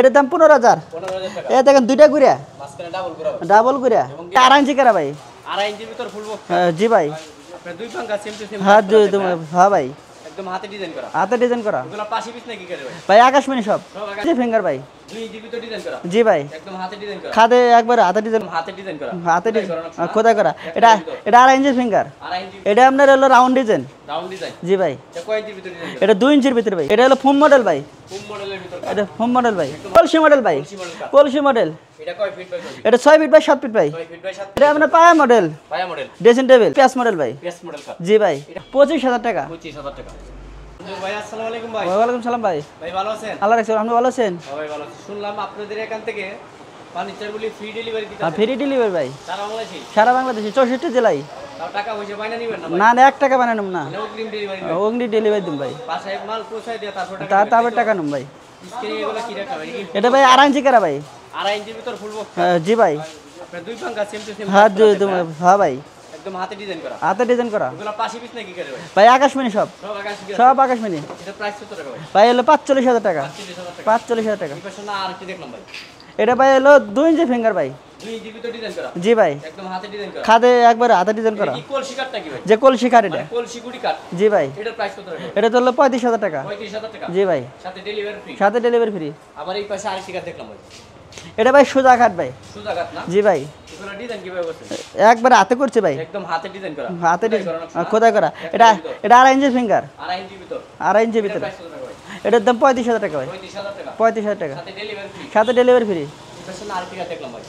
এটার দাম 15,000 15,000 টাকা। এই দেখেন দুইটা গুড়া মাঝখানে ডাবল করা হবে। ডাবল গুড়া 2.5 ইঞ্চি করা ভাই। 2.5 ইঞ্চির ভিতর ফুল বক্স। জি ভাই। আপনার দুই পাঙ্কা সেম টু সেম। হ্যাঁ হ্যাঁ ভাই, একদম হাতে ডিজাইন করা। হাতে ডিজাইন করা এগুলো পাশে পিছ নাকি করে ভাই? ভাই আকাশমণি সব সব আকাশ। জি ফিঙ্গার ভাই। 2 ইঞ্চির ভিতর ডিজাইন করা। জি ভাই, একদম হাতে ডিজাইন করা। খাদে একবার হাতে ডিজাইন, হাতে ডিজাইন করা। হাতে খোদাই করা নকশা। খোদাই করা। এটা 2.5 ইঞ্চি ফিঙ্গার। 2.5 ইঞ্চি এটা আপনার হলো রাউন্ড ডিজাইন। Round design. জি ভাই। এটা কয় ইঞ্চির ভিতর ডিজাইন করা? এটা 2 ইঞ্চির ভিতরে ভাই। এটা হলো ফোম মডেল ভাই। ফুল মডেলের ভিতর। এটা ফোম মডেল ভাই, কলসি মডেল ভাই, কলসি মডেল কাট। কলসি মডেল। এটা কয় ফিট বাই কয় ফিট? এটা 6 ফিট বাই 7 ফিট ভাই। 6 ফিট বাই 7 এটা আপনার পায়া মডেল, পায়া model. Dressing table pace model ভাই। পিএস মডেল কাট। জি ভাই, 25,000 টাকা। 25,000 টাকা। ভাই আসসালামু আলাইকুম ভাই। ওয়ালাইকুম সালাম ভাই। ভাই ভালো আছেন? আল্লাহ রাখছে, আপনি ভালো আছেন? হ্যাঁ ভাই ভালো আছি। শুনলাম আপনাদের এখান থেকে ফার্নিচারগুলি ফ্রি ডেলিভারি দিতে আর ফ্রি ডেলিভারি ভাই সারা বাংলাদেশে। সারা বাংলাদেশে 64 জেলায়। তাও টাকা পয়সা বাইনা নিবেন না ভাই? না না 1 টাকা বানানো না, মানে অগ্রিম ডেলিভারি। অগ্নি ডেলিভারি দিন ভাই। বাসায় মাল পৌঁছায় দিয়ে তারপর টাকা তারপর টাকা নেন ভাই। স্ক্রিনে এগুলো কি রাখা ভাই? এটা ভাই 2.5 ইঞ্চি করা ভাই। 2.5 ইঞ্চির ভিতর ফুল বক্স। জি ভাই। আপনার দুই পাঙ্কা সেম টু সেম। হ্যাঁ হ্যাঁ ভাই, একদম হাতে ডিজাইন করা। হাতে ডিজাইন করা এগুলো পাশে পিছ নাকি করে ভাই? ভাই আকাশমণি সব, সব আকাশ কি? সব আকাশমণি। এটা প্রাইস কত টাকা ভাই? ভাই হলো 45,000 টাকা। 45,000 টাকা। 45,000 টাকা। এই পাশে না আর কি দেখলাম ভাই? এটা ভাই হলো 2 ইঞ্চি ফিঙ্গার ভাই। 2 ইঞ্চির ভিতর ডিজাইন করা। জি ভাই, একদম হাতে ডিজাইন করা। খাদে একবার হাতে ডিজাইন করা। কি কলসি কাট নাকি ভাই? যে কলসি কাঠ এটা। মানে কলসি গুড়ি কাট। জি ভাই। এটার প্রাইস কত টাকা? এটা তো হলো 35,000 টাকা। 35,000 টাকা। জি ভাই, সাথে ডেলিভারি ফ্রি। সাথে ডেলিভারি ফ্রি। আবার এই পাশে আরেকটি কাট দেখলাম ভাই। এটা ভাই সোজা কাঠ ভাই। সুজা কাট না? জি ভাই, এগুলো ডিজাইন কিভাবে করছেন? একবার হাতে করছে ভাই, একদম হাতে ডিজাইন করা। হাতে খোদাই করা নকশা না? খোদাই করা। এটা 2.5 ইঞ্চি ফিঙ্গার। 2.5 ইঞ্চির ভিতর। 2.5 ইঞ্চির এটার ভিতরে। প্রাইস কত টাকা ভাই? এটার দাম 35,000 টাকা ভাই। 35,000 টাকা। 35,000 টাকা। সাথে ডেলিভারি ফ্রি। সাথে ডেলিভারি ফ্রি। এই পাশে না আরেকটি কাট দেখলাম ভাই।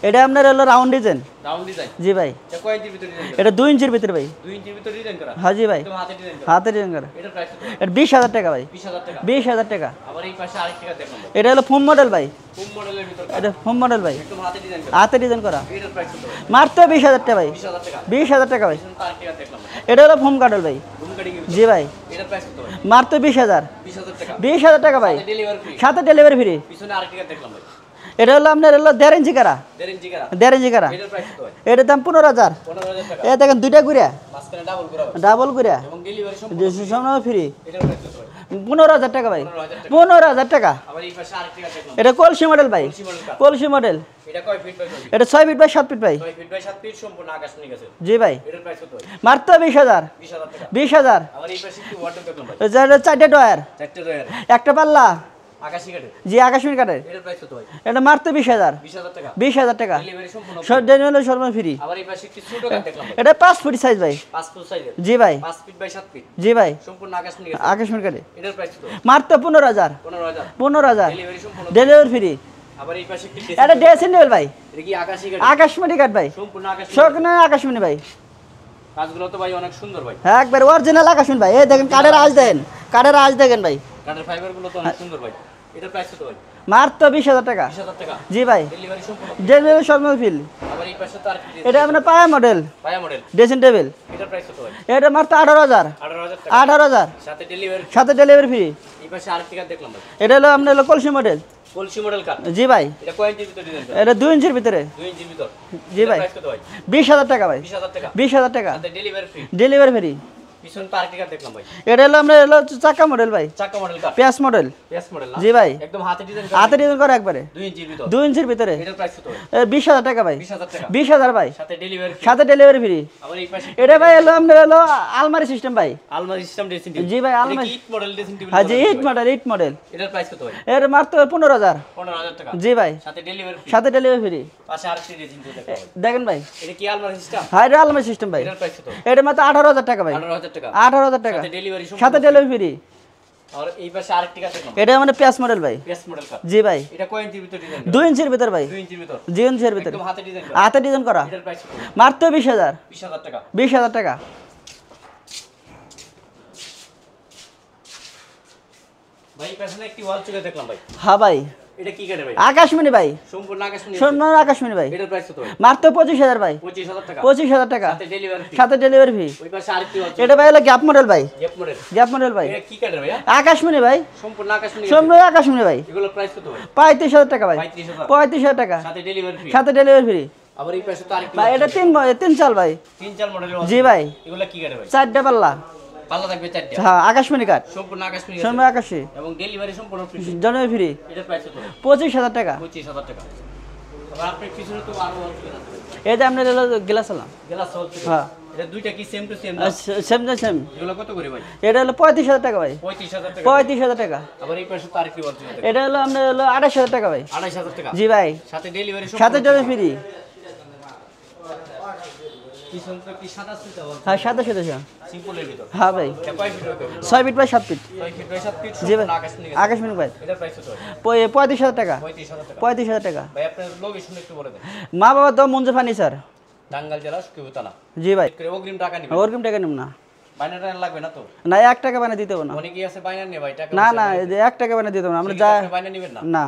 এটা আপনার হলো রাউন্ড ডিজাইন। Round design. জি ভাই। এটা কয় ইঞ্চির ভিতর ডিজাইন করা? এটা 2 ইঞ্চির ভিতরে ভাই। 2 ইঞ্চির ভিতর ডিজাইন করা। হ্যাঁ জি ভাই, একদম হাতে ডিজাইন করা। হাতে ডিজাইন করা। এটার প্রাইস কত? এটা 20,000 টাকা ভাই। 20,000 টাকা। 20,000 টাকা। আবার এই পাশে আরেকটি কাট দেখলাম ভাই। এটা হলো ফোম মডেল ভাই। ফুল মডেলের ভিতর। এটা ফোম মডেল ভাই, একদম হাতে ডিজাইন করা। হাতে ডিজাইন করা। এটার প্রাইস কত ভাই? মাত্র 20,000 টাকা ভাই। 20,000 টাকা। 20,000 টাকা ভাই। পিছনে তো আরেকটি কাট দেখলাম ভাই। এটা হলো ফোম কাটল ভাই। রুম কাটিং এর জি ভাই, এটার প্রাইস কত ভাই? মাত্র 20,000। 20,000 টাকা। 20,000 টাকা ভাই, সাথে ডেলিভারি ফ্রি। সাথে ডেলিভারি ফ্রি। পিছনে আরেকটি কাট দেখলাম ভাই। এটা হলো আপনার হলো 1.5 ইঞ্চি করা। 1.5 ইঞ্চি করা। 1.5 ইঞ্চি করা। এটার প্রাইস কত ভাই? এটার দাম 15,000। 15,000 টাকা। এই দেখেন দুইটা গুড়া মাঝখানে ডাবল করা হবে। ডাবল গুড়া এবং ডেলিভারি সম্পূর্ণ সম্পূর্ণ ফ্রি। এটার প্রাইস কত ভাই? 15,000 টাকা ভাই। 15,000 টাকা। 15,000 টাকা। আবার এই পাশে আরেকটি কাট দেখলাম। এটা কলসি মডেল ভাই, কলসি মডেল কাট। কলসি মডেল। এটা কয় ফিট বাই কয় ফিট? এটা 6 ফিট বাই 7 ফিট ভাই। 6 ফিট বাই 7 ফিট সম্পূর্ণ আকাশ নিয়ে গেছে। জি ভাই, এটার প্রাইস কত ভাই? মাত্র 20,000। 20,000 টাকা। 20,000। আবার এই পাশে একটু ওয়াটার দেখলাম ভাই। এটা 4টে ডয়ার, চারটে রয়ার একটা পাল্লা। আকাশি কাটে। জি আকাশমণি কাঠের। এটার প্রাইস কত ভাই? এটা মাত্র 20,000। 20,000 টাকা। 20,000 টাকা। ডেলিভারি সম্পূর্ণ সব ডেলিভারি সর্বনিম্ন ফ্রি। আবার এই পাশে একটি ছোট কাট দেখলাম ভাই। এটা 5 ফুট সাইজ ভাই। 5 ফুট সাইজের। জি ভাই, 5 ফিট বাই 7 ফিট জি ভাই, সম্পূর্ণ আকাশ নিয়ে গেছে। আকাশমণি কাঠের। এটার প্রাইস কত? মাত্র 15,000। 15,000। 15,000 ডেলিভারি সম্পূর্ণ। Delivery free. আবার এই পাশে একটি এটা ড্রেসিং টেবিল ভাই। এটা কি আকাশি কাট? আকাশমণি কাঠ ভাই, সম্পূর্ণ আকাশি। শোক না আকাশমণি ভাই। কাজগুলো তো ভাই অনেক সুন্দর ভাই। হ্যাঁ একবার অরিজিনাল আকাশমণি ভাই। এই দেখেন কাঠের আঁচ দেখেন, কাঠের আঁচ দেখেন ভাই। কাঠের ফাইবার গুলো তো অনেক সুন্দর ভাই। এটার প্রাইস কত ভাই? মাত্র 20,000 টাকা। 20,000 টাকা। জি ভাই, ডেলিভারি সম্পূর্ণ। ডেলিভারি সর্বনিম্ন ফ্রি। আবার এই পাশে তো আরেকটি এটা আপনার পায়া মডেল পায়া মডেল। Dressing table. এটার প্রাইস কত ভাই? এটা মাত্র 18,000। 18,000 টাকা। 18,000 সাথে ডেলিভারি। সাথে ডেলিভারি ফ্রি। এই পাশে আরেকটি কাট দেখলাম ভাই। এটা হলো আপনার হলো কলসি মডেল। কলসি মডেল কাট। জি ভাই, এটা কয় ইঞ্চির ভিতর ডিজাইন করা? এটা 2 ইঞ্চির ভিতরে। 2 ইঞ্চির ভিতর। জি ভাই, প্রাইস কত ভাই? 20,000 টাকা ভাই। 20,000 টাকা। 20,000 টাকা। সাথে ডেলিভারি ফ্রি। Delivery free. পিছনে তো আরেকটি কাট দেখলাম ভাই। এটা হলো আপনার হলো চাকা মডেল ভাই, চাকা মডেল কাট। পেস মডেল। পেস মডেল না? জি ভাই, একদম হাতে ডিজাইন করা। হাতে ডিজাইন করা একবারে। 2 ইঞ্চির ভিতর। 2 ইঞ্চির ভিতরে। এটার প্রাইস কত ভাই? 20,000 টাকা ভাই। 20,000 টাকা। 20,000 ভাই, সাথে ডেলিভারি ফ্রি। সাথে ডেলিভারি ফ্রি। আবার এই পাশে এটা ভাই হলো আপনার হলো আলমারি সিস্টেম ভাই। আলমারি সিস্টেম ড্রেসিং টেবিল। জি ভাই, আলমারি। ইট মডেল ড্রেসিং টেবিল। হ্যাঁ জি, ইট মডেল, ইট মডেল। এটার প্রাইস কত ভাই? এর মাত্র 15,000। 15,000 টাকা। জি ভাই, সাথে ডেলিভারি ফ্রি। সাথে ডেলিভারি ফ্রি। পাশে আরেকটি ড্রেসিং টেবিল দেখলাম ভাই। দেখেন ভাই, এটা কি আলমারি সিস্টেম? হ্যাঁ এটা আলমারি সিস্টেম ভাই। এটার প্রাইস কত? এটা মাত্র 18,000 টাকা ভাই। 18,000 টাকা। 18,000 টাকা। সাথে ডেলিভারি সাথে ডেলিভারি ফ্রি। আর এই পাশে আরেকটি কাট দেখলাম। এটা মানে পেস মডেল ভাই। পেস মডেল কাট। জি ভাই, এটা কয় ইঞ্চির ভিতর ডিজাইন? 2 ইঞ্চির ভিতর ভাই। 2 ইঞ্চির ভিতর। 2 ইঞ্চির ভিতরে। একদম হাতে ডিজাইন করা। হাতে ডিজাইন করা। এটার প্রাইস কত? মাত্র 20,000। 20,000 টাকা। 20,000 টাকা। ভাই পেছনে একটি ওয়াল চুকে দেখলাম ভাই। হ্যাঁ ভাই, এটা কি কাটে ভাই? আকাশমণি ভাই, সম্পূর্ণ আকাশ নিয়ে। স্বর্ণ আকাশমণি ভাই। এটার প্রাইস কত ভাই? মাত্র 25,000 ভাই। 25,000 টাকা। 25,000 টাকা। সাথে ডেলিভারি ফ্রি। সাথে ডেলিভারি ফ্রি। ওই পাশে আরেকটি ওয়াল চুকে। এটা ভাই হলো গ্যাপ মডেল ভাই। জেপ মডেল। গ্যাপ মডেল ভাই। এটা কি কাটে ভাই? আকাশমণি ভাই, সম্পূর্ণ আকাশ নিয়ে। স্বর্ণ আকাশমণি ভাই। এগুলো প্রাইস কত ভাই? 35,000 টাকা ভাই। 35,000। 35,000 টাকা। সাথে ডেলিভারি ফ্রি। সাথে ডেলিভারি ফ্রি। আবার এই পাশে তো আরেকটি ভাই এটা 3 চাল ভাই। 3 চাল মডেলের। জি ভাই, এগুলো কি কাটে ভাই? 4টে পাল্লা। পাল্লা থাকবে 4টা। হ্যাঁ আকাশমণি কাঠ, সম্পূর্ণ আকাশমণি সময় আকাশে, এবং ডেলিভারি সম্পূর্ণ ফ্রি। জন্মে ফ্রি। এটা প্রাইস কত? 25,000 টাকা। 25,000 টাকা। আবার আপনার পিছনে তো আরো হোলসেল আছে। এটা আপনার হলো গ্লাস আলাম। Glass wholesale. হ্যাঁ এটা দুইটা কি সেম টু সেম? সেম না সেম। এগুলো কত করে ভাই? এটা হলো 35,000 টাকা ভাই। 35,000 টাকা। 35,000 টাকা। আবার এই পাশে তো আরেকটি হোলসেল আছে। এটা হলো আপনার হলো 28,000 টাকা ভাই। 28,000 টাকা। জি ভাই, সাথে ডেলিভারি সাথে জন্মে ফ্রি। পিছন তো কি সাদা সুতা বলছে? হ্যাঁ সাথে সাথে সিম্পলের ভিতর। হ্যাঁ ভাই, এটা কয় ফিট হবে? 6 feet by 7 feet. 6 feet by 7 feet. জি ভাই, সম্পূর্ণ আকাশমণি গাছ। আকাশমণি ভাই। এটা প্রাইস কত? 35,000 টাকা। 35,000 টাকা। 35,000 টাকা। ভাই আপনার লোকেশন একটু বলে দেন। মা বাবা তো মঞ্জু ফার্নিচার। টাঙ্গাইল জেলা সুকিবতলা। জি ভাই, করে অগ্রিম টাকা নিবেন। ওরকম টাকা নিব না। বাইনা টাকা লাগবে না তো? না 1 টাকা বানিয়ে দিতে হবে না। অনেকেই আছে বাইনা নিয়ে ভাই টাকা। না না 1 টাকা বানিয়ে দিতে হবে না, আমরা যা বাইনা নিবেন না। না।